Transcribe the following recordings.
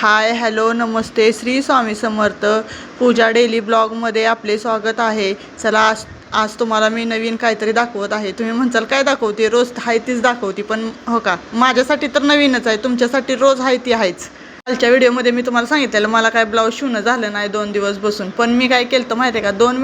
Hi hello नमस्ते श्री स्वामी समर्थ पूजा daily ब्लॉगमध्ये आपले स्वागत आहे। चला आज तुम्हाला मी नवीन काहीतरी दाखवत आहे। तुम्ही म्हणसाल काय दाखवते, रोज आहे तीच दाखवते, पण हो का, माझ्यासाठी तर नवीनच आहे, तुमच्यासाठी रोज आहे ती आहेच। कालच्या व्हिडिओमध्ये मी तुम्हाला सांगितलेलं मला काय ब्लाऊज शिवणं झालं नाही 2 दिवस बसून, पण मी काय केलं तर माहिती आहे का, 2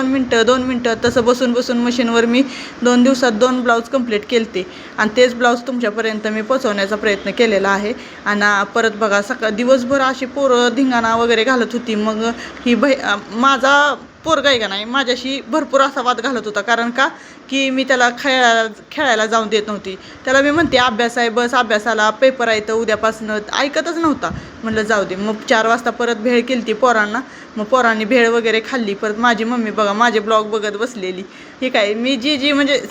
मिनटं तसं बसून मशीनवर मी 2 दिवसात 2 ब्लाऊज कंप्लीट केलते आणि तेच ब्लाऊज तुमच्यापर्यंत मी पोहोचवण्याचा प्रयत्न केलेला आहे। आणि परत बघा दिवसभर अशी पोरं धिंगाणा वगैरे घालत होती, मग ही माझा पोरगा आहे का नाही माझ्याशी भरपूर असा वाद घालत होता, कारण का की मी त्याला खेळायला जाऊन देत नव्हती। त्याला मी म्हणते अभ्यास आहे, बस अभ्यासाला, पेपर आहे तर उद्यापासून, ऐकतच नव्हता। म्हणलं जाऊ दे, मग 4 वाजता परत भेळ केली ती पोरांना, मग पोरांनी भेळ वगैरे खाल्ली। परत माझी मम्मी बघा माझे ब्लॉग बघत बसलेली, हे काय मी जी म्हणजे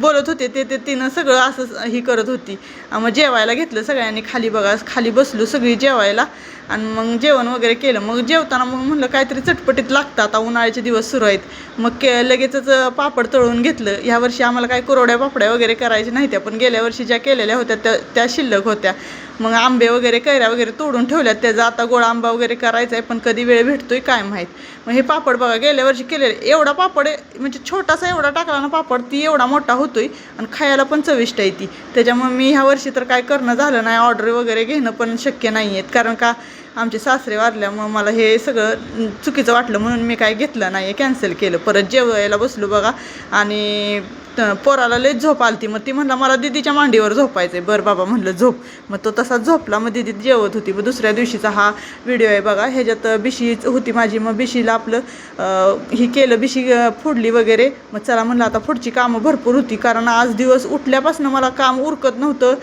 बोलत होते ते तिनं सगळं असं ही करत होती। मग जेवायला घेतलं सगळ्यांनी खाली, बघा खाली बसलो सगळी जेवायला आणि मग जेवण वगैरे केलं। मग जेवताना मग म्हणलं काहीतरी चटपटीत लागतं, आता उन्हाळ्याचे दिवस सुरू आहेत, मग लगेचच पापड तळून घेतलं। ह्या वर्षी आम्हाला काय कुरवड्या पापड्या वगैरे करायच्या नाही त्या, पण गेल्या वर्षी ज्या केलेल्या होत्या त्या शिल्लक होत्या। मग आंबे वगैरे कैऱ्या वगैरे तोडून ठेवल्यात, त्याचा आता गोळा आंबा वगैरे करायचा आहे, पण कधी वेळ भेटतोय काय माहीत। मग हे पापड बघा गेल्या वर्षी केलेले, एवढा पापड म्हणजे छोटासा एवढा टाकला ना पापड, ती एवढा मोठा होतोय आणि खायला पण चविष्ट आहे ती। त्याच्यामुळे मी ह्या वर्षी तर काय करणं झालं नाही, ऑर्डर वगैरे घेणं पण शक्य नाही आहेत, कारण का आमचे सासरे वारल्यामुळं मला हे सगळं चुकीचं वाटलं, म्हणून मी काय घेतलं नाही, कॅन्सल केलं। परत जेवायला बसलो बघा आणि पोराला लई झोप आलती, मग ती म्हणला मला दीदीच्या मांडीवर झोपायचं आहे। बरं बाबा म्हणलं झोप, मग तो तसाच झोपला। मग दीदी जेवत होती। मग दुसऱ्या दिवशीचा हा व्हिडिओ आहे बघा, ह्याच्यात बिशी होती माझी, मग बिशीला आपलं ही केलं, बिशी फोडली वगैरे। मग चला म्हणलं आता पुढची कामं भरपूर होती, कारण आज दिवस उठल्यापासून मला काम उरकत नव्हतं,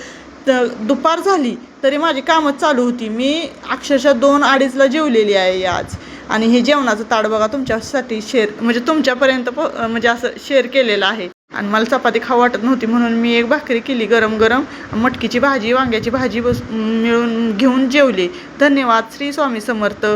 दुपार झाली तरी माझी कामं चालू होती। मी अक्षरशः 2-2:30ला जेवलेली आहे आज, आणि हे जेवणाचं ताट बघा तुमच्यासाठी म्हणजे तुमच्यापर्यंत म्हणजे असं शेअर केलेलं आहे। आणि मला चपाती खाऊ वाटत नव्हती, म्हणून मी एक भाकरी केली गरम गरम, मटकीची भाजी वांग्याची भाजी मिळून घेऊन जेवले। धन्यवाद। श्री स्वामी समर्थ।